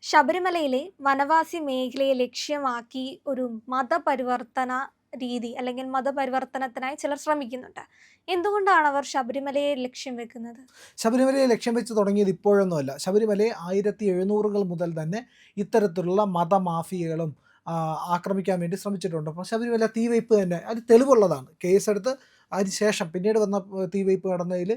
ശബരിമലയിലെ വനവാസി മേഖലയെ ലക്ഷ്യമാക്കി ഒരു മതപരിവർത്തന രീതി അല്ലെങ്കിൽ മതപരിവർത്തനത്തിനായി ചിലർ ശ്രമിക്കുന്നുണ്ട്. എന്തുകൊണ്ടാണ് അവർ ശബരിമലയെ ലക്ഷ്യം വെക്കുന്നത്? ശബരിമലയെ ലക്ഷ്യം വെച്ച് തുടങ്ങിയത് ഇപ്പോഴൊന്നുമല്ല. ശബരിമലയെ 1700കൾ മുതൽ തന്നെ ഇത്തരത്തിലുള്ള മതമാഫിയകളും ആക്രമിക്കാൻ വേണ്ടി ശ്രമിച്ചിട്ടുണ്ട്. അപ്പോൾ ശബരിമല തീവെയ്പ്പ് തന്നെ അത് തെളിവുള്ളതാണ്. കേസെടുത്ത് അതിന് ശേഷം പിന്നീട് വന്ന തീവെയ്പ്പ് നടന്നതിൽ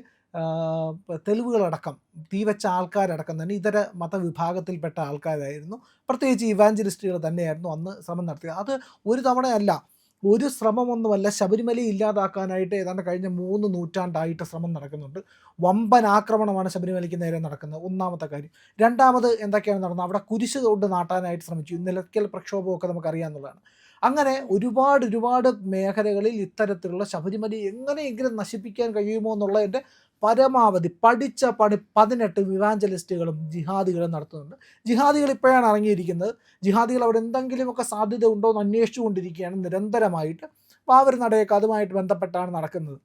തെളിവുകളടക്കം തീവെച്ച ആൾക്കാരടക്കം തന്നെ ഇതര മതവിഭാഗത്തിൽപ്പെട്ട ആൾക്കാരായിരുന്നു. പ്രത്യേകിച്ച് ഇവാഞ്ചലിസ്റ്റുകൾ തന്നെയായിരുന്നു അന്ന് ശ്രമം നടത്തിയത്. അത് ഒരു തവണയല്ല, ഒരു ശ്രമമൊന്നുമല്ല. ശബരിമലയെ ഇല്ലാതാക്കാനായിട്ട് ഏതാണ്ട് കഴിഞ്ഞ 3 നൂറ്റാണ്ടായിട്ട് ശ്രമം നടക്കുന്നുണ്ട്. വമ്പൻ ആക്രമണമാണ് ശബരിമലയ്ക്ക് നേരെ നടക്കുന്നത്, ഒന്നാമത്തെ കാര്യം. രണ്ടാമത് എന്തൊക്കെയാണ് നടന്നത്, അവിടെ കുരിശ് കൊണ്ട് നാട്ടാനായിട്ട് ശ്രമിച്ചു. നിലയ്ക്കൽ പ്രക്ഷോഭമൊക്കെ നമുക്കറിയാവുന്നതാണ്. അങ്ങനെ ഒരുപാട് മേഖലകളിൽ ഇത്തരത്തിലുള്ള ശബരിമലയെ എങ്ങനെയെങ്കിലും നശിപ്പിക്കാൻ കഴിയുമോ എന്നുള്ളതിൻ്റെ പരമാവധി പഠിച്ച പണി 18 ഇവാഞ്ചലിസ്റ്റുകളും ജിഹാദികളും നടത്തുന്നുണ്ട്. ജിഹാദികൾ ഇപ്പോഴാണ് ഇറങ്ങിയിരിക്കുന്നത്. ജിഹാദികൾ അവിടെ എന്തെങ്കിലുമൊക്കെ സാധ്യത ഉണ്ടോ എന്ന് അന്വേഷിച്ചു കൊണ്ടിരിക്കുകയാണ് നിരന്തരമായിട്ട്. വാവര് നടയൊക്കെ അതുമായിട്ട് ബന്ധപ്പെട്ടാണ് നടക്കുന്നത്.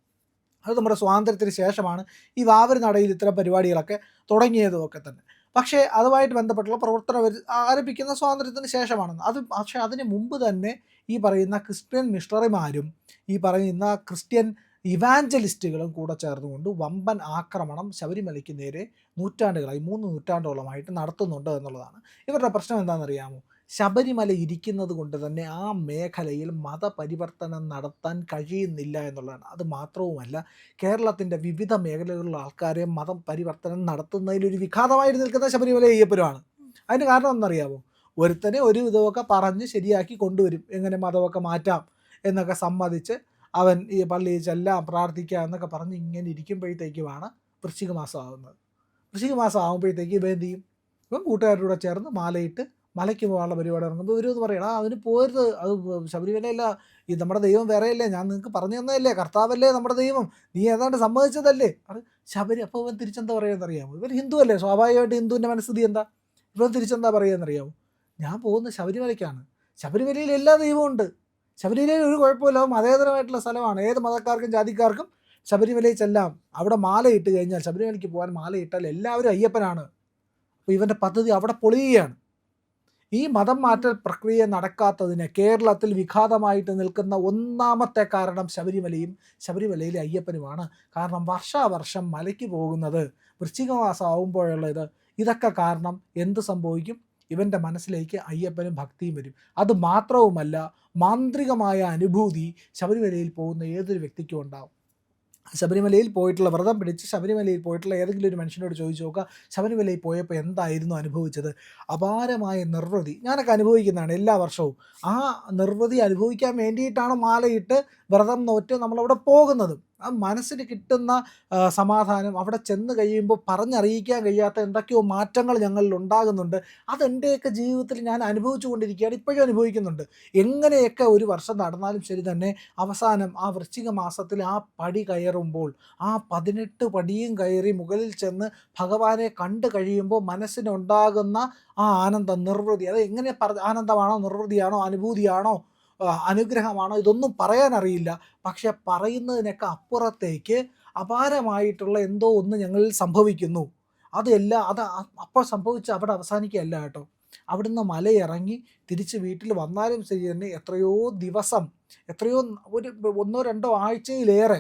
അത് നമ്മുടെ സ്വാതന്ത്ര്യത്തിന് ശേഷമാണ് ഈ വാവര് നടയിൽ ഇത്തരം പരിപാടികളൊക്കെ തുടങ്ങിയതുമൊക്കെ തന്നെ. പക്ഷേ അതുമായിട്ട് ബന്ധപ്പെട്ടുള്ള പ്രവർത്തനം ആരംഭിക്കുന്ന സ്വാതന്ത്ര്യത്തിന് ശേഷമാണ്. പക്ഷേ അതിന് മുമ്പ് തന്നെ ഈ പറയുന്ന ക്രിസ്ത്യൻ മിഷണറിമാരും ഈ പറയുന്ന ക്രിസ്ത്യൻ ഇവാഞ്ചലിസ്റ്റുകളും കൂടെ ചേർന്നുകൊണ്ട് വമ്പൻ ആക്രമണം ശബരിമലയ്ക്ക് നേരെ നൂറ്റാണ്ടുകളായി 3 നൂറ്റാണ്ടോളമായിട്ട് നടത്തുന്നുണ്ട് എന്നുള്ളതാണ്. ഇവരുടെ പ്രശ്നം എന്താണെന്നറിയാമോ? ശബരിമല ഇരിക്കുന്നത് കൊണ്ട് തന്നെ ആ മേഖലയിൽ മതപരിവർത്തനം നടത്താൻ കഴിയുന്നില്ല എന്നുള്ളതാണ്. അത് മാത്രവുമല്ല, കേരളത്തിൻ്റെ വിവിധ മേഖലകളിലുള്ള ആൾക്കാരെ മതം പരിവർത്തനം നടത്തുന്നതിലൊരു വിഘാതമായിട്ട് നിൽക്കുന്ന ശബരിമല അയ്യപ്പനുമാണ്. അതിന് കാരണം എന്നറിയാമോ? ഒരുത്തനെ ഒരു വിധമൊക്കെ പറഞ്ഞ് ശരിയാക്കി കൊണ്ടുവരും, എങ്ങനെ മതമൊക്കെ മാറ്റാം എന്നൊക്കെ സമ്മതിച്ച് അവൻ ഈ പള്ളിയിൽ ചെല്ലാം പ്രാർത്ഥിക്കാം എന്നൊക്കെ പറഞ്ഞ് ഇങ്ങനെ ഇരിക്കുമ്പോഴത്തേക്കുമാണ് വൃശ്ചിക മാസം ആകുന്നത്. വൃശ്ചിക മാസം ആകുമ്പോഴത്തേക്ക് ഇവ എന്ത് ചെയ്യും? ഇവൻ കൂട്ടുകാരുടെ കൂടെ ചേർന്ന് മാലയിട്ട് മലയ്ക്ക് പോകാനുള്ള പരിപാടി ഇറങ്ങുമ്പോൾ ഇവരൊന്ന് പറയണം, അതിന് പോരുത്, അത് ശബരിമലയല്ല, ഈ നമ്മുടെ ദൈവം വേറെയല്ലേ, ഞാൻ നിങ്ങൾക്ക് പറഞ്ഞു തന്നതല്ലേ, കർത്താവല്ലേ നമ്മുടെ ദൈവം, നീ ഏതാണ്ട് സമ്മതിച്ചതല്ലേ അത് അപ്പോൾ ഇവൻ തിരിച്ചെന്താ പറയുമെന്നറിയാമോ? ഇവൻ ഹിന്ദു അല്ലേ, സ്വാഭാവികമായിട്ട് ഹിന്ദുവിൻ്റെ മനസ്ഥിതി എന്താ? ഇവൻ തിരിച്ചെന്താ പറയുമെന്നറിയാമോ? ഞാൻ പോകുന്നത് ശബരിമലയ്ക്കാണ്, ശബരിമലയിൽ എല്ലാ ദൈവവും ഉണ്ട്, ശബരിമലയിൽ ഒരു കുഴപ്പമില്ല, മതേതരമായിട്ടുള്ള സ്ഥലമാണ്, ഏത് മതക്കാർക്കും ജാതിക്കാർക്കും ശബരിമലയിൽ ചെല്ലാം, അവിടെ മാലയിട്ട് കഴിഞ്ഞാൽ, ശബരിമലയ്ക്ക് പോകാൻ മാലയിട്ടാൽ എല്ലാവരും അയ്യപ്പനാണ്. അപ്പോൾ ഇവൻ്റെ പദ്ധതി അവിടെ പൊളിയുകയാണ്. ഈ മതം മാറ്റൽ പ്രക്രിയ നടക്കാത്തതിന് കേരളത്തിൽ വിഘാതമായിട്ട് നിൽക്കുന്ന ഒന്നാമത്തെ കാരണം ശബരിമലയിലെ അയ്യപ്പനുമാണ്. കാരണം വർഷാവർഷം മലയ്ക്ക് പോകുന്നത് വൃശ്ചിക മാസം ആകുമ്പോഴുള്ളത്, ഇതൊക്കെ കാരണം എന്ത് സംഭവിക്കും? ഇവൻ്റെ മനസ്സിലേക്ക് അയ്യപ്പനും ഭക്തിയും വരും. അത് മാത്രവുമല്ല, മാന്ത്രികമായ അനുഭൂതി ശബരിമലയിൽ പോകുന്ന ഏതൊരു വ്യക്തിക്കും ഉണ്ടാവും. ശബരിമലയിൽ പോയിട്ടുള്ള, വ്രതം പിടിച്ച് ശബരിമലയിൽ പോയിട്ടുള്ള ഏതെങ്കിലും ഒരു മനുഷ്യനോട് ചോദിച്ചു നോക്കുക, ശബരിമലയിൽ പോയപ്പോൾ എന്തായിരുന്നു അനുഭവിച്ചത്? അപാരമായ നിർവൃതി. ഞാനൊക്കെ അനുഭവിക്കുന്നതാണ് എല്ലാ വർഷവും. ആ നിർവൃതി അനുഭവിക്കാൻ വേണ്ടിയിട്ടാണ് മാലയിട്ട് വ്രതം നോറ്റ് നമ്മളവിടെ പോകുന്നത്. ആ മനസ്സിന് കിട്ടുന്ന സമാധാനം, അവിടെ ചെന്ന് കഴിയുമ്പോൾ പറഞ്ഞറിയിക്കാൻ കഴിയാത്ത എന്തൊക്കെയോ മാറ്റങ്ങൾ ഞങ്ങളിൽ ഉണ്ടാകുന്നുണ്ട്. അതെൻ്റെയൊക്കെ ജീവിതത്തിൽ ഞാൻ അനുഭവിച്ചു കൊണ്ടിരിക്കുകയാണ്, ഇപ്പോഴും അനുഭവിക്കുന്നുണ്ട്. എങ്ങനെയൊക്കെ ഒരു വർഷം നടന്നാലും ശരി തന്നെ, അവസാനം ആ വൃശ്ചിക മാസത്തിൽ ആ പടി കയറുമ്പോൾ, ആ 18 പടിയും കയറി മുകളിൽ ചെന്ന് ഭഗവാനെ കണ്ടു കഴിയുമ്പോൾ മനസ്സിനുണ്ടാകുന്ന ആ ആനന്ദം, നിർവൃതി, അത് എങ്ങനെ ആനന്ദമാണോ, നിർവൃതിയാണോ, അനുഭൂതിയാണോ, അനുഗ്രഹമാണോ, ഇതൊന്നും പറയാനറിയില്ല. പക്ഷെ പറയുന്നതിനൊക്കെ അപ്പുറത്തേക്ക് അപാരമായിട്ടുള്ള എന്തോ ഒന്ന് ഞങ്ങളിൽ സംഭവിക്കുന്നു. അത് അപ്പോൾ സംഭവിച്ച് അവിടെ അവസാനിക്കുകയല്ല കേട്ടോ. അവിടുന്ന് മലയിറങ്ങി തിരിച്ച് വീട്ടിൽ വന്നാലും ശരി തന്നെ എത്രയോ ദിവസം, എത്രയോ ഒരു 1-2 ആഴ്ചയിലേറെ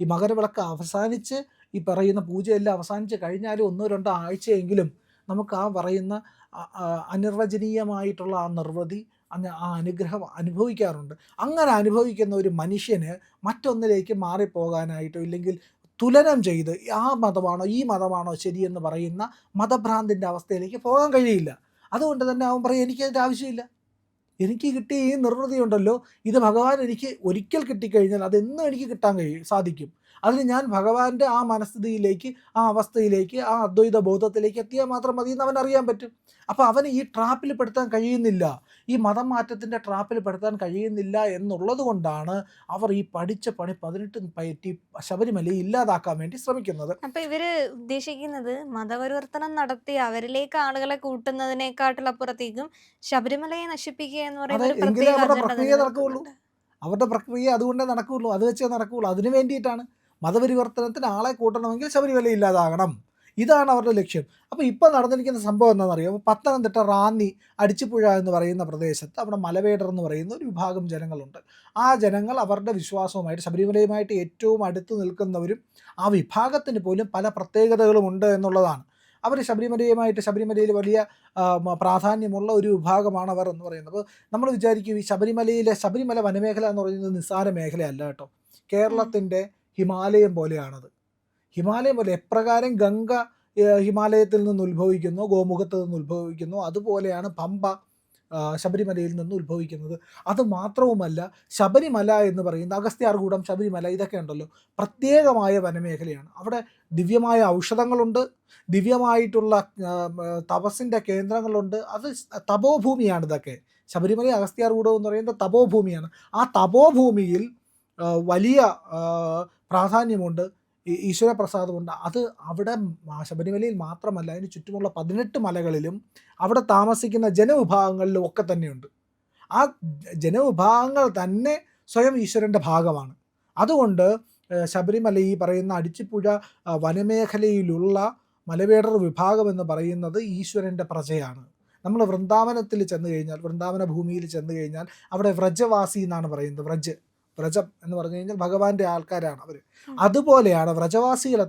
ഈ മകരവിളക്ക് അവസാനിച്ച് ഈ പറയുന്ന പൂജയെല്ലാം അവസാനിച്ച് കഴിഞ്ഞാലും 1-2 ആഴ്ചയെങ്കിലും നമുക്ക് ആ പറയുന്ന അനിർവചനീയമായിട്ടുള്ള ആ നിർവൃതി, ആ അനുഗ്രഹം അനുഭവിക്കാറുണ്ട്. അങ്ങനെ അനുഭവിക്കുന്ന ഒരു മനുഷ്യന് മറ്റൊന്നിലേക്ക് മാറിപ്പോകാനായിട്ടോ ഇല്ലെങ്കിൽ തുലനം ചെയ്ത് ആ മതമാണോ ഈ മതമാണോ ശരിയെന്ന് പറയുന്ന മതഭ്രാന്തിൻ്റെ അവസ്ഥയിലേക്ക് പോകാൻ കഴിയില്ല. അതുകൊണ്ട് തന്നെ അവൻ പറയും, എനിക്കതിൻ്റെ ആവശ്യമില്ല, എനിക്ക് കിട്ടിയ ഈ നിർവൃതി ഉണ്ടല്ലോ, ഇത് ഭഗവാൻ എനിക്ക് ഒരിക്കൽ കിട്ടിക്കഴിഞ്ഞാൽ അതെന്നും എനിക്ക് കിട്ടാൻ സാധിക്കും. അതിന് ഞാൻ ഭഗവാന്റെ ആ മനസ്ഥിതിയിലേക്ക്, ആ അവസ്ഥയിലേക്ക്, ആ അദ്വൈത ബോധത്തിലേക്ക് എത്തിയാൽ മാത്രം മതി എന്ന് അവൻ അറിയാൻ പറ്റും. അപ്പോൾ അവന് ഈ ട്രാപ്പിൽ പെടുത്താൻ കഴിയുന്നില്ല, ഈ മതം മാറ്റത്തിൻ്റെ ട്രാപ്പിൽ പെടുത്താൻ കഴിയുന്നില്ല എന്നുള്ളത് കൊണ്ടാണ് അവർ ഈ പഠിച്ച പണി 18 പയറ്റി ശബരിമലയെ ഇല്ലാതാക്കാൻ വേണ്ടി ശ്രമിക്കുന്നത്. അപ്പൊ ഇവര് ഉദ്ദേശിക്കുന്നത് മതപരിവർത്തനം നടത്തി അവരിലേക്ക് ആളുകളെ കൂട്ടുന്നതിനേക്കാട്ടിലപ്പുറത്തേക്കും ശബരിമലയെ നശിപ്പിക്കുക എന്ന് പറയുന്ന അതെ, ഒരു എങ്കിലേ പ്രത്യേക അവരുടെ അജണ്ട പ്രക്രിയ നടക്കുകയുള്ളൂ. നിലനിൽക്കുന്നുണ്ട്. അവരുടെ പ്രക്രിയ അതുകൊണ്ടേ നടക്കുകയുള്ളൂ, അത് വെച്ചേ നടക്കുകയുള്ളൂ. അതിന് വേണ്ടിയിട്ടാണ് മതപരിവർത്തനത്തിന് ആളെ കൂട്ടണമെങ്കിൽ ശബരിമല ഇല്ലാതാകണം ഇതാണ് അവരുടെ ലക്ഷ്യം. അപ്പോൾ ഇപ്പോൾ നടന്നിരിക്കുന്ന സംഭവം എന്താണെന്നറിയാമോ? പത്തനംതിട്ട റാന്നി അടിച്ചിപ്പുഴ എന്ന് പറയുന്ന പ്രദേശത്ത് അവിടെ മലവേടർ എന്ന് പറയുന്ന ഒരു വിഭാഗം ജനങ്ങളുണ്ട്. ആ ജനങ്ങൾ അവരുടെ വിശ്വാസവുമായിട്ട് ശബരിമലയുമായിട്ട് ഏറ്റവും അടുത്ത് നിൽക്കുന്നവരും ആ വിഭാഗത്തിന് പോലും പല പ്രത്യേകതകളുമുണ്ട് എന്നുള്ളതാണ്. അവർ ശബരിമലയിൽ വലിയ പ്രാധാന്യമുള്ള ഒരു വിഭാഗമാണ് അവർ എന്ന് പറയുന്നത്. അപ്പോൾ നമ്മൾ വിചാരിക്കും ഈ ശബരിമല വനമേഖല എന്ന് പറയുന്നത് നിസ്സാര മേഖലയല്ല കേട്ടോ. കേരളത്തിൻ്റെ ഹിമാലയം പോലെയാണത്. ഹിമാലയം പോലെ എപ്രകാരം ഗംഗ ഹിമാലയത്തിൽ നിന്ന് ഉത്ഭവിക്കുന്നു, ഗോമുഖത്ത് നിന്ന് ഉത്ഭവിക്കുന്നു, അതുപോലെയാണ് പമ്പ ശബരിമലയിൽ നിന്ന് ഉത്ഭവിക്കുന്നത്. അത് മാത്രവുമല്ല, ശബരിമല എന്ന് പറയുന്ന അഗസ്ത്യാർകൂടം, ശബരിമല ഇതൊക്കെ ഉണ്ടല്ലോ പ്രത്യേകമായ വനമേഖലയാണ്. അവിടെ ദിവ്യമായ ഔഷധങ്ങളുണ്ട്, ദിവ്യമായിട്ടുള്ള തപസ്സിൻ്റെ കേന്ദ്രങ്ങളുണ്ട്. അത് തപോഭൂമിയാണ് ഇതൊക്കെ. ശബരിമല അഗസ്ത്യാർകൂടം എന്ന് പറയുന്നത് തപോഭൂമിയാണ്. ആ തപോഭൂമിയിൽ വലിയ പ്രാധാന്യമുണ്ട്, ഈശ്വരപ്രസാദമുണ്ട്. അത് അവിടെ ശബരിമലയിൽ മാത്രമല്ല, അതിന് ചുറ്റുമുള്ള 18 മലകളിലും അവിടെ താമസിക്കുന്ന ജനവിഭാഗങ്ങളിലും ഒക്കെ തന്നെയുണ്ട്. ആ ജനവിഭാഗങ്ങൾ തന്നെ സ്വയം ഈശ്വരൻ്റെ ഭാഗമാണ്. അതുകൊണ്ട് ശബരിമല ഈ പറയുന്ന അടിച്ചിപ്പുഴ വനമേഖലയിലുള്ള മലവേടർ വിഭാഗം എന്ന് പറയുന്നത് ഈശ്വരൻ്റെ പ്രജയാണ്. നമ്മൾ വൃന്ദാവനത്തിൽ ചെന്ന് കഴിഞ്ഞാൽ, വൃന്ദാവന ഭൂമിയിൽ ചെന്ന് കഴിഞ്ഞാൽ അവിടെ വ്രജവാസി എന്നാണ് പറയുന്നത്. വ്രജം എന്ന് പറഞ്ഞു കഴിഞ്ഞാൽ ഭഗവാന്റെ ആൾക്കാരാണ് അവർ. അതുപോലെയാണ് വ്രജവാസികൾ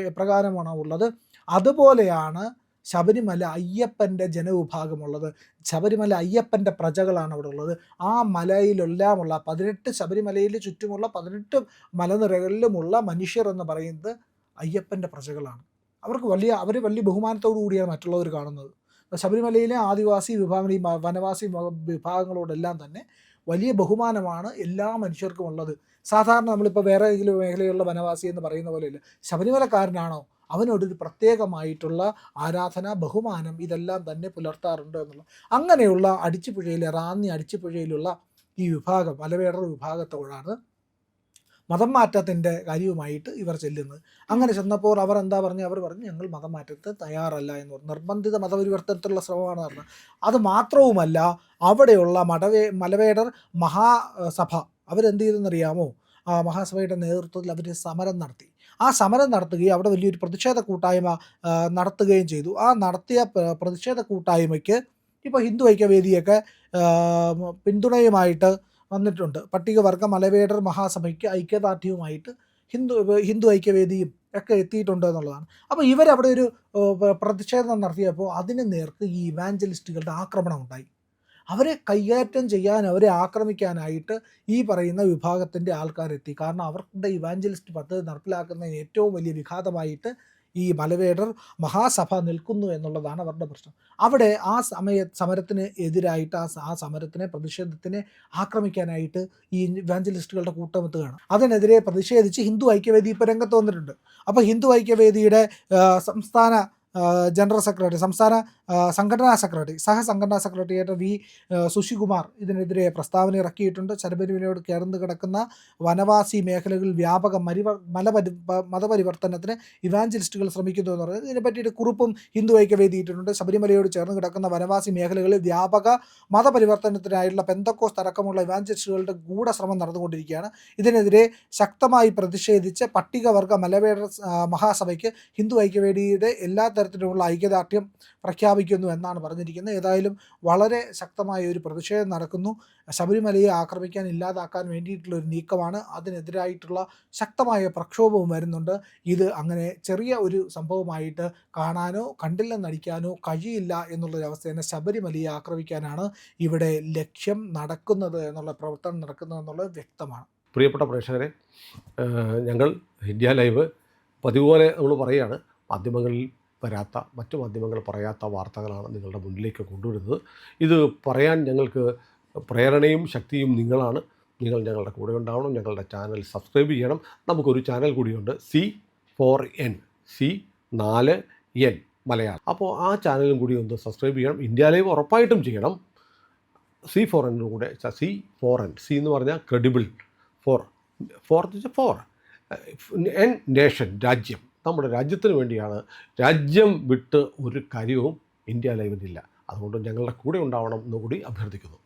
എപ്രകാരമാണോ ഉള്ളത്, അതുപോലെയാണ് ശബരിമല അയ്യപ്പൻ്റെ ജനവിഭാഗമുള്ളത്. ശബരിമല അയ്യപ്പൻ്റെ പ്രജകളാണ് അവിടെ ഉള്ളത്. ആ മലയിലെല്ലാമുള്ള 18 ശബരിമലയിൽ ചുറ്റുമുള്ള 18 മലനിരകളിലുമുള്ള മനുഷ്യർ എന്ന് പറയുന്നത് അയ്യപ്പൻ്റെ പ്രജകളാണ്. അവർ വലിയ ബഹുമാനത്തോടു കൂടിയാണ് മറ്റുള്ളവർ കാണുന്നത്. ശബരിമലയിലെ ആദിവാസി വിഭാഗങ്ങൾ, ഈ വനവാസി വിഭാഗങ്ങളോടെല്ലാം തന്നെ വലിയ ബഹുമാനമാണ് എല്ലാ മനുഷ്യർക്കും ഉള്ളത്. സാധാരണ നമ്മളിപ്പോൾ വേറെ ഏതെങ്കിലും മേഖലയിലുള്ള വനവാസി എന്ന് പറയുന്ന പോലെയല്ല. ശബരിമലക്കാരനാണോ അവനോടൊരു പ്രത്യേകമായിട്ടുള്ള ആരാധന, ബഹുമാനം ഇതെല്ലാം തന്നെ പുലർത്താറുണ്ട് എന്നുള്ള അങ്ങനെയുള്ള റാന്നി അടിച്ചിപ്പുഴയിലുള്ള ഈ വിഭാഗം മലവേടർ വിഭാഗത്തോടാണ് മതം മാറ്റത്തിൻ്റെ കാര്യവുമായിട്ട് ഇവർ ചെല്ലുന്നത്. അങ്ങനെ ചെന്നപ്പോൾ അവർ എന്താ പറഞ്ഞു? അവർ പറഞ്ഞു ഞങ്ങൾ മതം മാറ്റത്തിന് തയ്യാറല്ല എന്ന് പറഞ്ഞു. നിർബന്ധിത മതപരിവർത്തനത്തിലുള്ള ശ്രമമാണ് പറഞ്ഞത്. അത് മാത്രവുമല്ല, അവിടെയുള്ള മലവേടർ മഹാസഭ അവരെന്ത് ചെയ്തെന്നറിയാമോ? ആ മഹാസഭയുടെ നേതൃത്വത്തിൽ അവർ സമരം നടത്തി. ആ സമരം നടത്തുകയും അവിടെ വലിയൊരു പ്രതിഷേധ കൂട്ടായ്മ നടത്തുകയും ചെയ്തു. ആ നടത്തിയ പ്രതിഷേധ കൂട്ടായ്മയ്ക്ക് ഇപ്പോൾ ഹിന്ദു ഐക്യവേദിയൊക്കെ പിന്തുണയുമായിട്ട് വന്നിട്ടുണ്ട്. പട്ടികവർഗ മലവേടർ മഹാസഭയ്ക്ക് ഐക്യദാർഢ്യവുമായിട്ട് ഹിന്ദു ഐക്യവേദിയും ഒക്കെ എത്തിയിട്ടുണ്ട് എന്നുള്ളതാണ്. അപ്പോൾ ഇവരവിടെ ഒരു പ്രതിഷേധം നടത്തിയപ്പോൾ അതിന് നേർക്ക് ഈ ഇവാഞ്ചലിസ്റ്റുകളുടെ ആക്രമണം ഉണ്ടായി. അവരെ കൈകാര്യം ചെയ്യാൻ, അവരെ ആക്രമിക്കാനായിട്ട് ഈ പറയുന്ന വിഭാഗത്തിൻ്റെ ആൾക്കാരെത്തി. കാരണം അവരുടെ ഇവാഞ്ചലിസ്റ്റ് പദ്ധതി നടപ്പിലാക്കുന്നതിന് ഏറ്റവും വലിയ വിഘാതമായിട്ട് ഈ മലവേടർ മഹാസഭ നിൽക്കുന്നു എന്നുള്ളതാണ് അവരുടെ പ്രശ്നം. അവിടെ ആ സമരത്തിന് എതിരായിട്ട് ആ പ്രതിഷേധത്തിനെ ആക്രമിക്കാനായിട്ട് ഈ ഇവാഞ്ചലിസ്റ്റുകളുടെ കൂട്ടമെത്തുകയാണ്. അതിനെതിരെ പ്രതിഷേധിച്ച് ഹിന്ദു ഐക്യവേദി ഇപ്പോൾ രംഗത്ത് വന്നിട്ടുണ്ട്. അപ്പോൾ ഹിന്ദു ഐക്യവേദിയുടെ സംസ്ഥാന ജനറൽ സെക്രട്ടറി, സംസ്ഥാന സഹസംഘടനാ സെക്രട്ടറിയായിട്ട് വി സുശികുമാർ ഇതിനെതിരെ പ്രസ്താവന ഇറക്കിയിട്ടുണ്ട്. ശബരിമലയോട് ചേർന്ന് കിടക്കുന്ന വനവാസി മേഖലകളിൽ വ്യാപക മതപരിവർത്തനത്തിന് ഇവാഞ്ചലിസ്റ്റുകൾ ശ്രമിക്കുന്നു എന്ന് പറയുന്നത്. ഇതിനെ പറ്റിയിട്ട് കുറിപ്പും ഹിന്ദു ഐക്യവേദി ഇട്ടിട്ടുണ്ട്. ശബരിമലയോട് ചേർന്ന് കിടക്കുന്ന വനവാസി മേഖലകളിൽ വ്യാപക മതപരിവർത്തനത്തിനായിട്ടുള്ള പെന്തക്കോസ്ത് അടക്കമുള്ള ഇവാഞ്ചലിസ്റ്റുകളുടെ ഗൂഢശ്രമം നടന്നുകൊണ്ടിരിക്കുകയാണ്. ഇതിനെതിരെ ശക്തമായി പ്രതിഷേധിച്ച് പട്ടികവർഗ മലവേടർ മഹാസഭയ്ക്ക് ഹിന്ദു ഐക്യവേദിയുടെ എല്ലാ തരത്തിലുമുള്ള ഐക്യദാർഢ്യം പ്രഖ്യാപിക്കുന്നു എന്നാണ് പറഞ്ഞിരിക്കുന്നത്. ഏതായാലും വളരെ ശക്തമായ ഒരു പ്രതിഷേധം നടക്കുന്നു. ശബരിമലയെ ആക്രമിക്കാൻ, ഇല്ലാതാക്കാൻ വേണ്ടിയിട്ടുള്ള ഒരു നീക്കമാണ്. അതിനെതിരായിട്ടുള്ള ശക്തമായ പ്രക്ഷോഭവും വരുന്നുണ്ട്. ഇത് അങ്ങനെ ചെറിയ ഒരു സംഭവമായിട്ട് കാണാനോ കണ്ടില്ലെന്നടിക്കാനോ കഴിയില്ല എന്നുള്ളൊരവസ്ഥ തന്നെ. ശബരിമലയെ ആക്രമിക്കാനാണ് ഇവിടെ ലക്ഷ്യം നടക്കുന്നത് എന്നുള്ള പ്രവർത്തനം നടക്കുന്നതെന്നുള്ളത് വ്യക്തമാണ്. പ്രിയപ്പെട്ട പ്രേക്ഷകരെ, ഞങ്ങൾ ഇന്ത്യ ലൈവ് പതിവുപോലെ നമ്മൾ പറയുകയാണ്, മാധ്യമങ്ങളിൽ വരാത്ത, മറ്റു മാധ്യമങ്ങൾ പറയാത്ത വാർത്തകളാണ് നിങ്ങളുടെ മുന്നിലേക്ക് കൊണ്ടുവരുന്നത്. ഇത് പറയാൻ ഞങ്ങൾക്ക് പ്രേരണയും ശക്തിയും നിങ്ങളാണ്. നിങ്ങൾ ഞങ്ങളുടെ കൂടെ ഉണ്ടാവണം. ഞങ്ങളുടെ ചാനൽ സബ്സ്ക്രൈബ് ചെയ്യണം. നമുക്കൊരു ചാനൽ കൂടിയുണ്ട്, C4N മലയാളം. അപ്പോൾ ആ ചാനലും കൂടി ഒന്ന് സബ്സ്ക്രൈബ് ചെയ്യണം. ഇന്ത്യ ലൈവ് ഉറപ്പായിട്ടും ചെയ്യണം. C4N കൂടെ, C4N, C എന്ന് പറഞ്ഞാൽ ക്രെഡിബിൾ, ഫോർ നേഷൻ, രാജ്യം. നമ്മുടെ രാജ്യത്തിന് വേണ്ടിയാണ്. രാജ്യം വിട്ട് ഒരു കാര്യവും ഇന്ത്യ ലൈവിനില്ല. അതുകൊണ്ട് ഞങ്ങളുടെ കൂടെ ഉണ്ടാവണം എന്നുകൂടി അഭ്യർത്ഥിക്കുന്നു.